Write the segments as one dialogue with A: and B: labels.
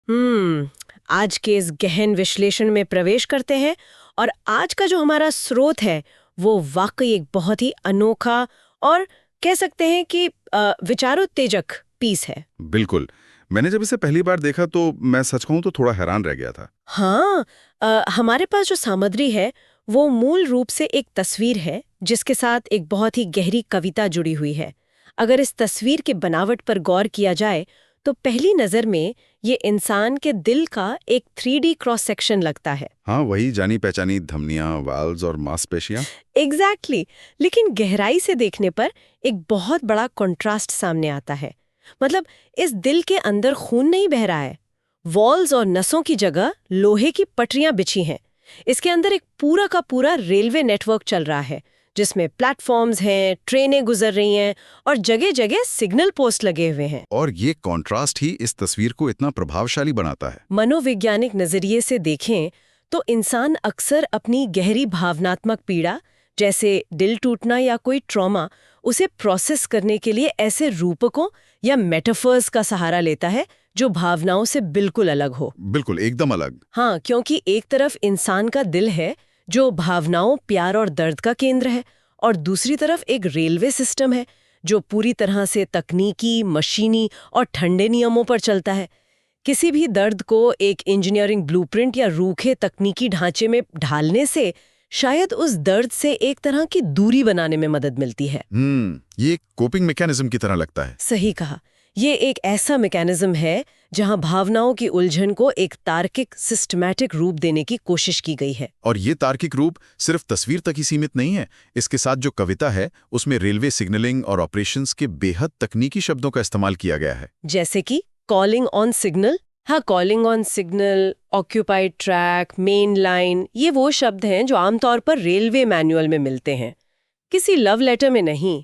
A: आज के इस गहन विश्लेषण में प्रवेश करते हैं और आज का जो हमारा स्रोत है वो वाकई एक बहुत ही अनोखा और कह सकते हैं कि विचारोत्तेजक पीस है।
B: बिल्कुल। मैंने जब इसे पहली बार देखा तो मैं सच कहूं तो थोड़ा हैरान रह गया था।
A: हाँ, हमारे पास जो सामग्री है वो मूल रूप से एक तस्वीर है जिसके साथ एक बहुत ही गहरी कविता जुड़ी हुई है। अगर इस तस्वीर की बनावट पर गौर किया जाए तो पहली नजर में ये इंसान के दिल का एक 3D क्रॉस सेक्शन लगता है।
B: हाँ, वही जानी पहचानी धमनियां, वाल्व्स और मांसपेशियां।
A: एग्जैक्टली लेकिन गहराई से देखने पर एक बहुत बड़ा कंट्रास्ट सामने आता है। मतलब इस दिल के अंदर खून नहीं बह रहा है, वॉल्स और नसों की जगह लोहे की पटरियां बिछी हैं। इसके अंदर एक पूरा का पूरा रेलवे नेटवर्क चल रहा है जिसमें प्लेटफॉर्म्स हैं, ट्रेनें गुजर रही हैं और जगह जगह सिग्नल पोस्ट लगे हुए हैं।
B: और ये कॉन्ट्रास्ट ही इस तस्वीर को इतना प्रभावशाली बनाता है।
A: मनोवैज्ञानिक नजरिए से देखें तो इंसान अक्सर अपनी गहरी भावनात्मक पीड़ा जैसे दिल टूटना या कोई ट्रॉमा उसे प्रोसेस करने के लिए ऐसे रूपकों या मेटाफर्स का सहारा लेता है जो भावनाओं से बिल्कुल अलग हो।
B: बिल्कुल, एकदम अलग।
A: हाँ, क्योंकि एक तरफ इंसान का दिल है जो भावनाओं, प्यार और दर्द का केंद्र है और दूसरी तरफ एक रेलवे सिस्टम है जो पूरी तरह से तकनीकी, मशीनी और ठंडे नियमों पर चलता है। किसी भी दर्द को एक इंजीनियरिंग ब्लूप्रिंट या रूखे तकनीकी ढांचे में ढालने से शायद उस दर्द से एक तरह की दूरी बनाने में मदद मिलती है।
B: ये कोपिंग मैकेनिज्म की तरह लगता है।
A: सही कहा। ये एक ऐसा मैकेनिज्म है जहां भावनाओं की उलझन को एक तार्किक, सिस्टमैटिक रूप देने की कोशिश की गई है।
B: और ये तार्किक रूप सिर्फ तस्वीर तक ही सीमित नहीं है। इसके साथ जो कविता है उसमें रेलवे सिग्नलिंग और ऑपरेशंस के बेहद तकनीकी शब्दों का इस्तेमाल किया गया है।
A: जैसे कि कॉलिंग ऑन सिग्नल। हाँ, calling on signal, occupied track, main line, ये वो शब्द हैं जो आमतौर पर रेलवे मैनुअल में मिलते हैं, किसी लव लेटर में नहीं।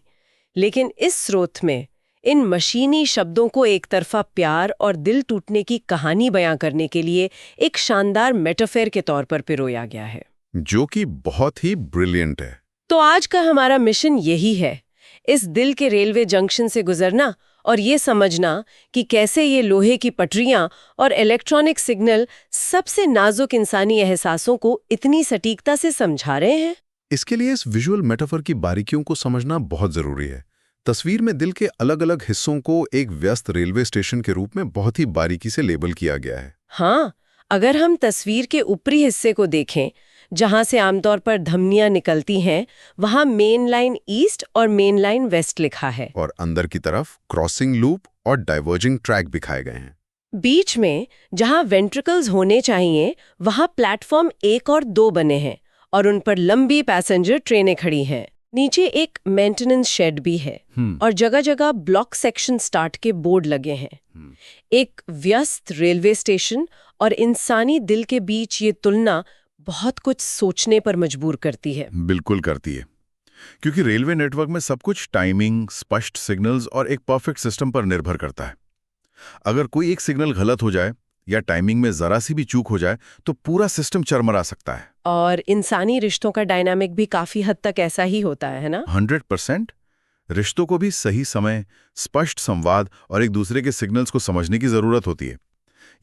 A: लेकिन इस स्रोत में इन मशीनी शब्दों को एक तरफा प्यार और दिल टूटने की कहानी बयां करने के लिए एक शानदार मेटाफर के तौर पर पिरोया गया है,
B: जो कि बहुत ही ब्रिलियंट है।
A: तो आज का हमारा मिशन यही है, इस दिल के रेलवे जंक्शन से गुजरना और ये समझना कि कैसे ये लोहे की पटरियां और इलेक्ट्रॉनिक सिग्नल सबसे नाजुक इंसानी एहसासों को इतनी सटीकता से समझा रहे हैं।
B: इसके लिए इस विजुअल मेटाफर की बारीकियों को समझना बहुत जरूरी है। तस्वीर में दिल के अलग-अलग हिस्सों को एक व्यस्त रेलवे स्टेशन के रूप में बहुत ही बारीकी से लेबल किया गया है।
A: हाँ, अगर हम तस्वीर के ऊपरी हिस्से को देखें, जहां से आमतौर पर धमनियां निकलती हैं, वहां मेन लाइन ईस्ट और मेन लाइन वेस्ट लिखा है।
B: और अंदर की तरफ क्रॉसिंग लूप और डाइवर्जिंग ट्रैक दिखाए गए हैं।
A: बीच में जहां वेंट्रिकल्स होने चाहिए, वहां प्लेटफॉर्म 1 और 2 बने हैं और उन पर लंबी पैसेंजर ट्रेनें खड़ी हैं। नीचे एक मेंटेनेंस शेड भी है और जगह जगह ब्लॉक सेक्शन स्टार्ट के बोर्ड लगे हैं। एक व्यस्त रेलवे स्टेशन और इंसानी दिल के बीच ये तुलना बहुत कुछ सोचने पर मजबूर करती है।
B: बिल्कुल करती है, क्योंकि रेलवे नेटवर्क में सब कुछ टाइमिंग, स्पष्ट सिग्नल्स और एक परफेक्ट सिस्टम पर निर्भर करता है। अगर कोई एक सिग्नल गलत हो जाए या टाइमिंग में जरा सी भी चूक हो जाए तो पूरा सिस्टम चरमरा सकता है।
A: और इंसानी रिश्तों का डायनामिक भी काफी हद तक ऐसा ही होता है ना?
B: 100%। रिश्तों को भी सही समय, स्पष्ट संवाद और एक दूसरे के सिग्नल्स को समझने की जरूरत होती है।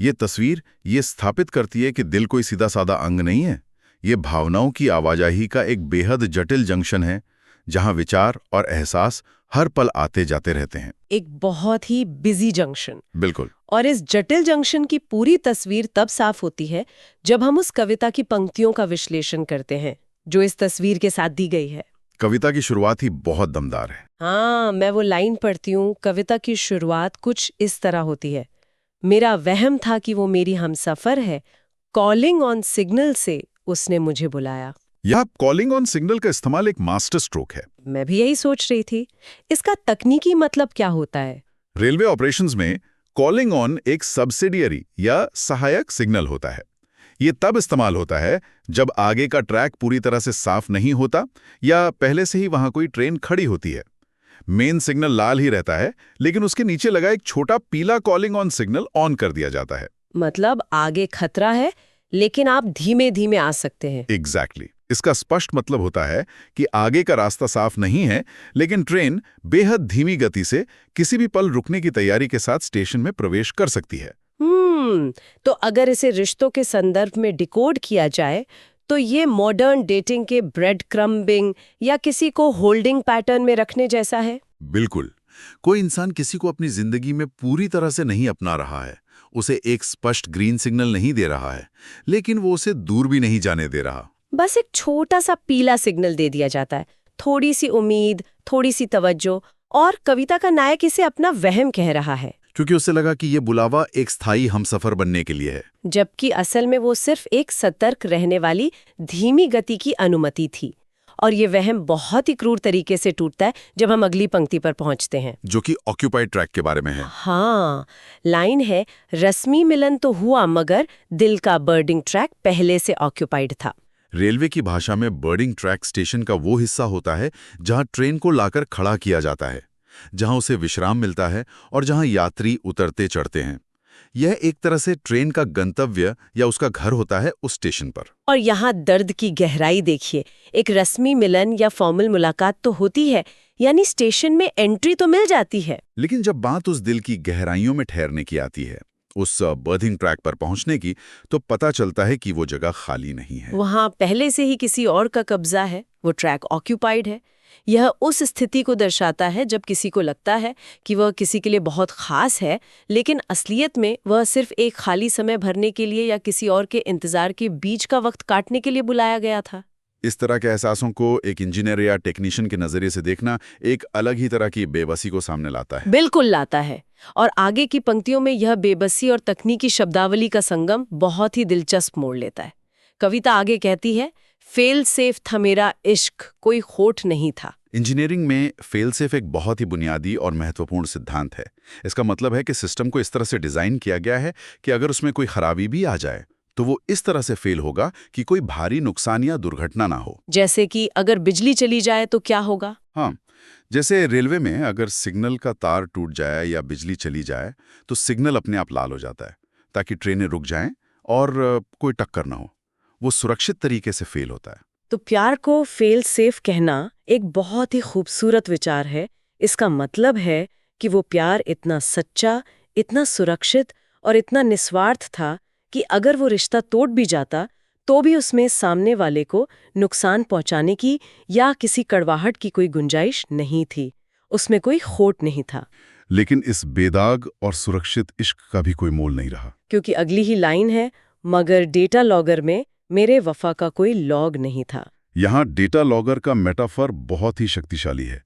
B: ये तस्वीर ये स्थापित करती है कि दिल कोई सीधा साधा अंग नहीं है। ये भावनाओं की आवाजाही का एक बेहद जटिल जंक्शन है जहां विचार और एहसास हर पल आते जाते रहते हैं।
A: एक बहुत ही बिजी जंक्शन।
B: बिल्कुल।
A: और इस जटिल जंक्शन की पूरी तस्वीर तब साफ होती है जब हम उस कविता की पंक्तियों का विश्लेषण करते हैं जो इस तस्वीर के साथ दी गई है।
B: कविता की शुरुआत ही बहुत दमदार है।
A: हाँ, मैं वो लाइन पढ़ती हूँ। कविता की शुरुआत कुछ इस तरह होती है, मेरा वहम था कि वो मेरी हमसफर है, कॉलिंग ऑन सिग्नल से उसने मुझे बुलाया।
B: यह कॉलिंग ऑन सिग्नल का इस्तेमाल एक मास्टर स्ट्रोक है।
A: मैं भी यही सोच रही थी, इसका तकनीकी मतलब क्या होता है?
B: रेलवे ऑपरेशंस में कॉलिंग ऑन एक सब्सिडियरी या सहायक सिग्नल होता है। ये तब इस्तेमाल होता है जब आगे का ट्रैक पूरी तरह से साफ नहीं होता या पहले से ही वहां कोई ट्रेन खड़ी होती है। मेन सिग्नल लाल ही रहता है, लेकिन उसके नीचे लगा एक छोटा पीला कॉलिंग ऑन सिग्नल ऑन कर दिया जाता है।
A: मतलब आगे खतरा है, लेकिन आप धीमे धीमे आ सकते हैं।
B: एग्जैक्टली। इसका स्पष्ट मतलब होता है कि आगे का रास्ता साफ नहीं है, लेकिन ट्रेन बेहद धीमी गति से किसी भी पल रुकने की तैयारी के साथ स्टेशन में प्रवेश कर सकती है।
A: तो अगर इसे रिश्तों के संदर्भ में डिकोड किया जाए तो ये मॉडर्न डेटिंग के ब्रेड क्रम्बिंग या किसी को होल्डिंग पैटर्न में रखने जैसा है।
B: बिल्कुल। कोई इंसान किसी को अपनी जिंदगी में पूरी तरह से नहीं अपना रहा है, उसे एक स्पष्ट ग्रीन सिग्नल नहीं दे रहा है, लेकिन वो उसे दूर भी नहीं जाने दे रहा।
A: बस एक छोटा सा पीला सिग्नल दे दिया जाता है, थोड़ी सी उम्मीद, थोड़ी सी तवज्जो, और कविता का नायक इसे अपना वहम कह रहा है,
B: क्योंकि उसे लगा कि ये बुलावा एक स्थायी हमसफर बनने के लिए है।
A: जबकि असल में वो सिर्फ एक सतर्क रहने वाली धीमी गति की अनुमति थी। और ये वहम बहुत ही क्रूर तरीके से टूटता है जब हम अगली पंक्ति पर पहुंचते हैं,
B: जो कि ऑक्यूपाइड ट्रैक के बारे में है।
A: हाँ, लाइन है, रस्मी मिलन तो हुआ मगर दिल का बर्डिंग ट्रैक पहले से ऑक्यूपाइड था।
B: रेलवे की भाषा में बर्डिंग ट्रैक स्टेशन का वो हिस्सा होता है जहां ट्रेन को लाकर खड़ा किया जाता है, जहां उसे विश्राम मिलता है और जहां यात्री उतरते चढ़ते हैं। यह एक तरह से ट्रेन का गंतव्य या उसका घर होता है उस स्टेशन पर।
A: और यहाँ दर्द की गहराई देखिए, एक रस्मी मिलन या फॉर्मल मुलाकात तो होती है, यानी स्टेशन में एंट्री तो मिल जाती है,
B: लेकिन जब बात उस दिल की गहराइयों में ठहरने की आती है, उस बर्थिंग ट्रैक पर पहुंचने की, तो पता चलता है कि वो जगह खाली नहीं है।
A: वहाँ पहले से ही किसी और का कब्जा है, वो ट्रैक ऑक्यूपाइड है। यह उस स्थिति को दर्शाता है जब किसी को लगता है कि वह किसी के लिए बहुत खास है, लेकिन असलियत में वह सिर्फ एक खाली समय भरने के लिए या किसी और के इंतजार के बीच का वक्त काटने के लिए बुलाया गया था।
B: इस तरह के एहसासों को एक इंजीनियर या टेक्नीशियन के नजरिए से देखना एक अलग ही तरह की बेबसी को सामने लाता है।
A: बिल्कुल लाता है। और आगे की पंक्तियों में यह बेबसी और तकनीकी शब्दावली का संगम बहुत ही दिलचस्प मोड़ लेता है। कविता आगे कहती है, फेल सेफ था मेरा इश्क, कोई होठ नहीं था।
B: इंजीनियरिंग में फेल सेफ एक बहुत ही बुनियादी और महत्वपूर्ण सिद्धांत है। इसका मतलब है कि सिस्टम को इस तरह से डिजाइन किया गया है कि अगर उसमें कोई खराबी भी आ जाए तो वो इस तरह से फेल होगा कि कोई भारी नुकसान या दुर्घटना ना हो।
A: जैसे कि अगर बिजली चली जाए तो क्या होगा?
B: हाँ, जैसे रेलवे में अगर सिग्नल का तार टूट जाए या बिजली चली जाए तो सिग्नल अपने आप लाल हो जाता है ताकि ट्रेनें रुक जाएं और कोई टक्कर ना हो। वो सुरक्षित तरीके से फेल होता है।
A: तो प्यार को फेल सेफ कहना एक बहुत ही खूबसूरत विचार है। इसका मतलब है कि वो प्यार इतना सच्चा, इतना सुरक्षित और इतना निस्वार्थ था कि अगर वो रिश्ता टूट भी जाता तो भी उसमें सामने वाले को नुकसान पहुंचाने की या किसी कड़वाहट की कोई गुंजाइश नहीं थी, उसमें कोई खोट नहीं था।
B: लेकिन इस बेदाग और सुरक्षित इश्क का भी कोई मोल नहीं रहा,
A: क्योंकि अगली ही लाइन है, मगर डेटा लॉगर में मेरे वफा का कोई लॉग नहीं था।
B: यहाँ डेटा लॉगर का मेटाफर बहुत ही शक्तिशाली है।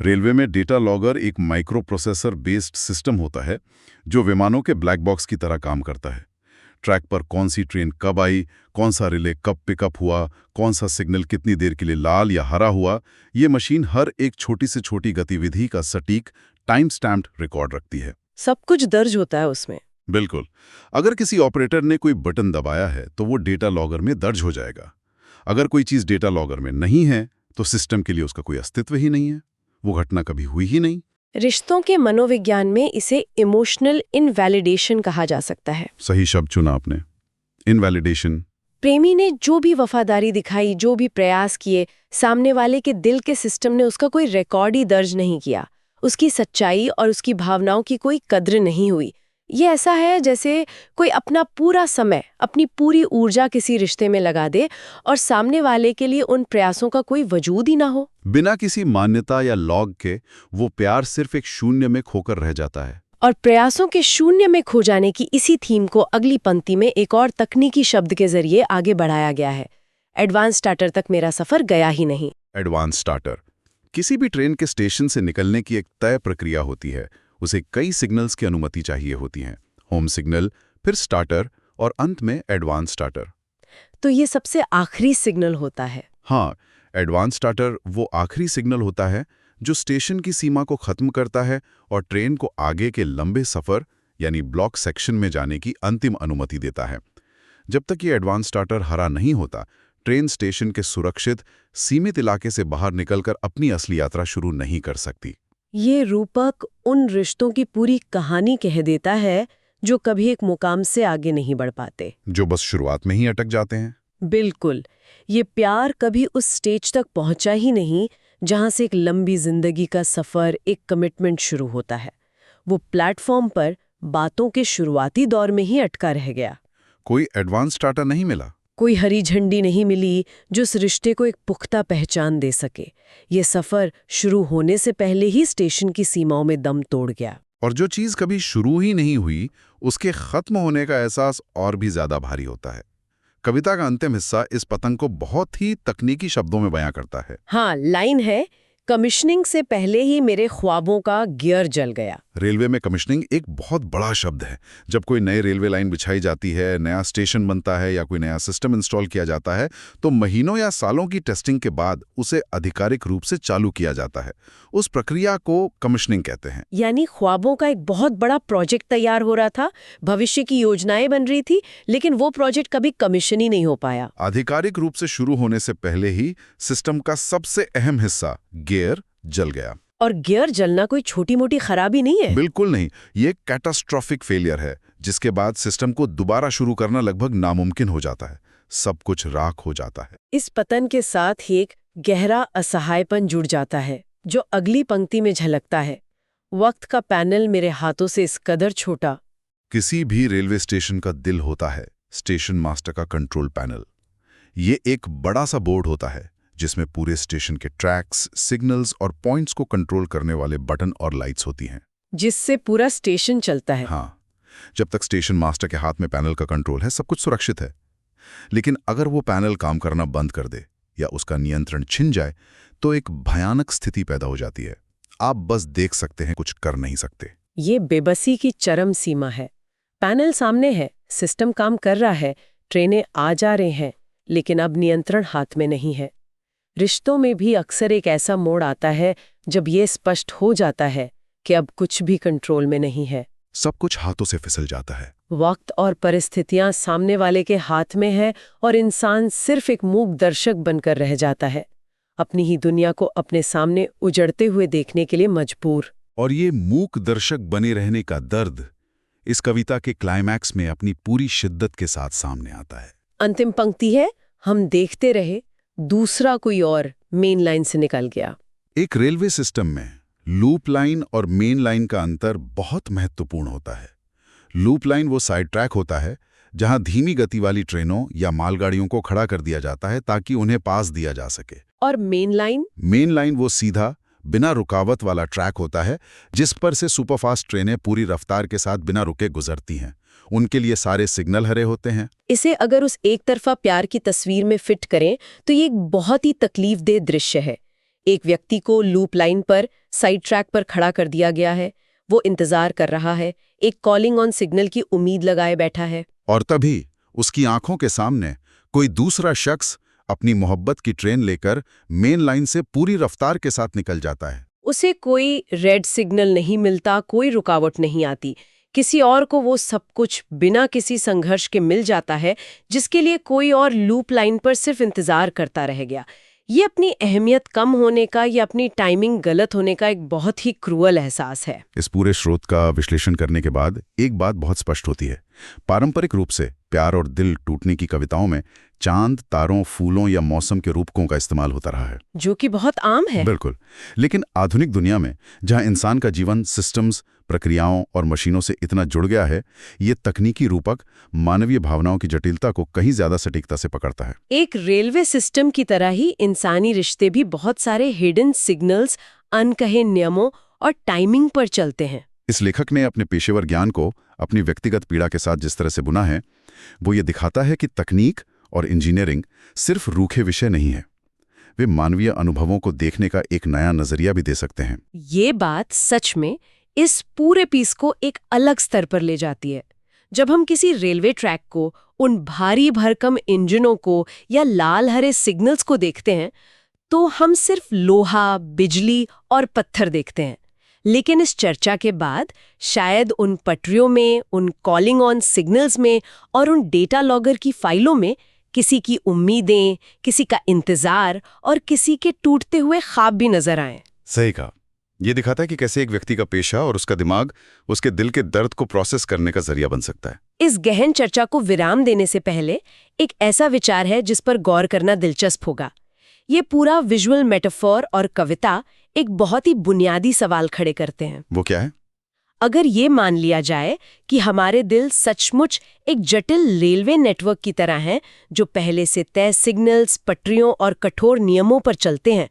B: रेलवे में डेटा लॉगर एक माइक्रो प्रोसेसर बेस्ड सिस्टम होता है जो विमानों के ब्लैक बॉक्स की तरह काम करता है। ट्रैक पर कौन सी ट्रेन कब आई, कौन सा रिले कब पिकअप हुआ, कौन सा सिग्नल कितनी देर के लिए लाल या हरा हुआ, ये मशीन हर एक छोटी से छोटी गतिविधि का सटीक टाइम स्टैम्प्ड रिकॉर्ड रखती है।
A: सब कुछ दर्ज होता है उसमें।
B: बिल्कुल। अगर किसी ऑपरेटर ने कोई बटन दबाया है तो वो डेटा लॉगर में दर्ज हो जाएगा। अगर कोई चीज़ डेटा लॉगर में नहीं है तो सिस्टम के लिए उसका कोई अस्तित्व ही नहीं है, वो घटना कभी हुई ही नहीं।
A: रिश्तों के मनोविज्ञान में इसे इमोशनल इनवैलिडेशन कहा जा सकता है।
B: सही शब्द चुना आपने, इनवैलिडेशन।
A: प्रेमी ने जो भी वफादारी दिखाई, जो भी प्रयास किए, सामने वाले के दिल के सिस्टम ने उसका कोई रिकॉर्ड ही दर्ज नहीं किया। उसकी सच्चाई और उसकी भावनाओं की कोई कद्र नहीं हुई। ये ऐसा है जैसे कोई अपना पूरा समय, अपनी पूरी ऊर्जा किसी रिश्ते में लगा दे और सामने वाले के लिए उन प्रयासों का कोई वजूद ही ना हो।
B: बिना किसी मान्यता या लॉग के वो प्यार सिर्फ एक शून्य में खोकर रह जाता है।
A: और प्रयासों के शून्य में खो जाने की इसी थीम को अगली पंक्ति में एक और तकनीकी शब्द के जरिए आगे बढ़ाया गया है। एडवांस स्टार्टर तक मेरा सफर गया ही नहीं।
B: एडवांस स्टार्टर किसी भी ट्रेन के स्टेशन से निकलने की एक तय प्रक्रिया होती है। उसे कई सिग्नल्स की अनुमति चाहिए होती है। होम सिग्नल, फिर स्टार्टर और अंत में एडवांस स्टार्टर।
A: तो ये सबसे आखिरी सिग्नल होता है।
B: हाँ, एडवांस स्टार्टर वो आखिरी सिग्नल होता है जो स्टेशन की सीमा को खत्म करता है और ट्रेन को आगे के लंबे सफर यानी ब्लॉक सेक्शन में जाने की अंतिम अनुमति देता है। जब तक ये एडवांस स्टार्टर हरा नहीं होता, ट्रेन स्टेशन के सुरक्षित सीमित इलाके से बाहर निकलकर अपनी असली यात्रा शुरू नहीं कर सकती।
A: ये रूपक उन रिश्तों की पूरी कहानी कह देता है जो कभी एक मुकाम से आगे नहीं बढ़ पाते,
B: जो बस शुरुआत में ही अटक जाते हैं।
A: बिल्कुल। ये प्यार कभी उस स्टेज तक पहुंचा ही नहीं जहां से एक लंबी जिंदगी का सफर, एक कमिटमेंट शुरू होता है। वो प्लेटफॉर्म पर बातों के शुरुआती दौर में ही अटका रह गया।
B: कोई एडवांस डाटा नहीं मिला।
A: कोई हरी झंडी नहीं मिली जो इस रिश्ते को एक पुख्ता पहचान दे सके। ये सफर शुरू होने से पहले ही स्टेशन की सीमाओं में दम तोड़ गया।
B: और जो चीज कभी शुरू ही नहीं हुई, उसके खत्म होने का एहसास और भी ज्यादा भारी होता है। कविता का अंतिम हिस्सा इस पतंग को बहुत ही तकनीकी शब्दों में बयां करता है।
A: हाँ, लाइन है, कमिश्निंग से पहले ही मेरे ख्वाबों का गियर जल गया।
B: रेलवे में कमिश्निंग एक बहुत बड़ा शब्द है। जब कोई नई रेलवे लाइन बिछाई जाती है, नया स्टेशन बनता है या कोई नया सिस्टम इंस्टॉल किया जाता है, तो महीनों या सालों की टेस्टिंग के बाद उसे आधिकारिक रूप से चालू किया जाता है। उस प्रक्रिया को कमिश्निंग कहते हैं।
A: यानी ख्वाबों का एक बहुत बड़ा प्रोजेक्ट तैयार हो रहा था, भविष्य की योजनाएं बन रही थी, लेकिन वो प्रोजेक्ट कभी कमीशन ही नहीं हो पाया।
B: आधिकारिक रूप से शुरू होने से पहले ही सिस्टम का सबसे अहम हिस्सा गियर जल गया।
A: और गियर जलना कोई छोटी मोटी खराबी नहीं है।
B: बिल्कुल नहीं, ये कैटास्ट्रोफिक फेलियर है, जिसके बाद सिस्टम को दोबारा शुरू करना लगभग नामुमकिन हो जाता है। सब कुछ राख हो जाता है।
A: इस पतन के साथ ही एक गहरा असहायपन जुड़ जाता है, जो अगली पंक्ति में झलकता है। वक्त का पैनल मेरे हाथों से इस कदर छोटा।
B: किसी भी रेलवे स्टेशन का दिल होता है स्टेशन मास्टर का कंट्रोल पैनल। ये एक बड़ा सा बोर्ड होता है जिसमें पूरे स्टेशन के ट्रैक्स, सिग्नल्स और पॉइंट्स को कंट्रोल करने वाले बटन और लाइट्स होती हैं,
A: जिससे पूरा स्टेशन चलता है।
B: हाँ, जब तक स्टेशन मास्टर के हाथ में पैनल का कंट्रोल है, सब कुछ सुरक्षित है। लेकिन अगर वो पैनल काम करना बंद कर दे या उसका नियंत्रण छिन जाए, तो एक भयानक स्थिति पैदा हो जाती है। आप बस देख सकते हैं, कुछ कर नहीं सकते।
A: ये बेबसी की चरम सीमा है। पैनल सामने है, सिस्टम काम कर रहा है, ट्रेनें आ जा रहे हैं, लेकिन अब नियंत्रण हाथ में नहीं है। रिश्तों में भी अक्सर एक ऐसा मोड़ आता है जब ये स्पष्ट हो जाता है कि अब कुछ भी कंट्रोल में नहीं है।
B: सब कुछ हाथों से फिसल जाता है।
A: वक्त और परिस्थितियां सामने वाले के हाथ में है और इंसान सिर्फ एक मूक दर्शक बनकर रह जाता है, अपनी ही दुनिया को अपने सामने उजड़ते हुए देखने के लिए मजबूर।
B: और ये मूक दर्शक बने रहने का दर्द इस कविता के क्लाइमैक्स में अपनी पूरी शिद्दत के साथ सामने आता है।
A: अंतिम पंक्ति है, हम देखते रहे, दूसरा कोई और मेन लाइन से निकल गया।
B: एक रेलवे सिस्टम में लूप लाइन और मेन लाइन का अंतर बहुत महत्वपूर्ण होता है। लूप लाइन वो साइड ट्रैक होता है जहां धीमी गति वाली ट्रेनों या मालगाड़ियों को खड़ा कर दिया जाता है ताकि उन्हें पास दिया जा सके।
A: और मेन लाइन
B: वो सीधा बिना रुकावट वाला ट्रैक होता है जिस पर से सुपरफास्ट ट्रेनें पूरी रफ्तार के साथ बिना रुके गुजरती हैं। उनके लिए सारे सिग्नल हरे होते हैं।
A: इसे अगर उस एक तरफा प्यार की तस्वीर में फिट करें तो ये एक बहुत ही तकलीफदेह दृश्य है। एक व्यक्ति को लूप लाइन पर साइड ट्रैक पर खड़ा कर दिया गया है, वो इंतजार कर रहा है, एक कॉलिंग ऑन सिग्नल की उम्मीद लगाए बैठा है।
B: और तभी उसकी आंखों के सामने कोई दूसरा शख्स अपनी मोहब्बत की ट्रेन लेकर मेन लाइन से पूरी रफ्तार के साथ निकल जाता है।
A: उसे कोई रेड सिग्नल नहीं मिलता, कोई रुकावट नहीं आती। किसी और को वो सब कुछ बिना किसी संघर्ष के मिल जाता है, जिसके लिए कोई और लूप लाइन पर सिर्फ इंतजार करता रह गया। ये अपनी अहमियत कम होने का या अपनी टाइमिंग गलत होने का एक बहुत ही क्रूअल एहसास है।
B: इस पूरे स्रोत का विश्लेषण करने के बाद एक बात बहुत स्पष्ट होती है। पारंपरिक रूप से प्यार और दिल टूटने की कविताओं में चांद, तारों, फूलों या मौसम के रूपकों का इस्तेमाल होता रहा है,
A: जो कि बहुत आम है।
B: बिल्कुल। लेकिन आधुनिक दुनिया में जहां इंसान का जीवन सिस्टम्स, प्रक्रियाओं और मशीनों से इतना जुड़ गया है, ये तकनीकी रूपक मानवीय भावनाओं की जटिलता को कहीं ज्यादा सटीकता से पकड़ता है।
A: एक रेलवे सिस्टम की तरह ही इंसानी रिश्ते भी बहुत सारे हिडन सिग्नल्स, अनकहे नियमों और टाइमिंग पर चलते हैं।
B: इस लेखक ने अपने पेशेवर ज्ञान को अपनी व्यक्तिगत पीड़ा के साथ जिस तरह से बुना है, वो ये दिखाता है कि तकनीक और इंजीनियरिंग सिर्फ रूखे विषय नहीं है, वे मानवीय अनुभवों को देखने का एक नया नजरिया भी दे सकते हैं।
A: ये बात सच में इस पूरे पीस को एक अलग स्तर पर ले जाती है। जब हम किसी रेलवे ट्रैक को, उन भारी भरकम इंजनों को या लाल हरे सिग्नल्स को देखते हैं, तो हम सिर्फ लोहा, बिजली और पत्थर देखते हैं। लेकिन इस चर्चा के बाद शायद उन पटरियों में, उन कॉलिंग ऑन सिग्नल्स में और उन डेटा लॉगर की फाइलों में किसी की उम्मीदें, किसी का इंतजार और किसी के टूटते हुए ख्वाब भी नजर आए।
B: सही कहा। ये दिखाता है कि कैसे एक व्यक्ति का पेशा और उसका दिमाग उसके दिल के दर्द को प्रोसेस करने का जरिया बन सकता है।
A: इस गहन चर्चा को विराम देने से पहले एक ऐसा विचार है जिस पर गौर करना दिलचस्प होगा। ये पूरा विजुअल मेटाफोर और कविता एक बहुत ही बुनियादी सवाल खड़े करते हैं।
B: वो क्या है?
A: अगर ये मान लिया जाए कि हमारे दिल सचमुच एक जटिल रेलवे नेटवर्क की तरह हैं जो पहले से तय सिग्नल्स, पटरियों और कठोर नियमों पर चलते हैं,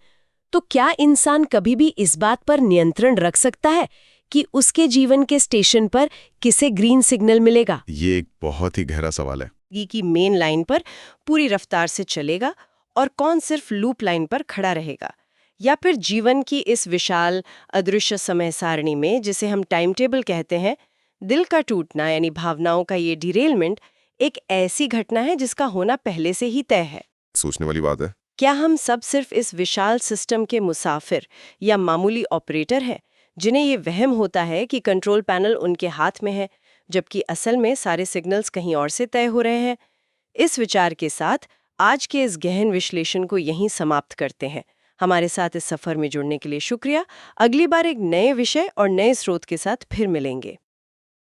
A: तो क्या इंसान कभी भी इस बात पर नियंत्रण रख सकता है कि उसके जीवन के स्टेशन पर किसे ग्रीन सिग्नल मिलेगा?
B: ये एक बहुत ही गहरा सवाल है।
A: की मेन लाइन पर पूरी रफ्तार से चलेगा और कौन सिर्फ लूप लाइन पर खड़ा रहेगा, या फिर जीवन की इस विशाल अदृश्य समय सारणी में, जिसे हम टाइम टेबल कहते हैं, दिल का टूटना यानी भावनाओं का ये डिरेलमेंट एक ऐसी घटना है जिसका होना पहले से ही तय है।
B: सोचने वाली बात है।
A: क्या हम सब सिर्फ इस विशाल सिस्टम के मुसाफिर या मामूली ऑपरेटर हैं जिन्हें ये वहम होता है कि कंट्रोल पैनल उनके हाथ में है, जबकि असल में सारे सिग्नल्स कहीं और से तय हो रहे हैं? इस विचार के साथ आज के इस गहन विश्लेषण को यहीं समाप्त करते हैं। हमारे साथ इस सफर में जुड़ने के लिए शुक्रिया। अगली बार एक नए विषय और नए स्रोत के साथ फिर मिलेंगे।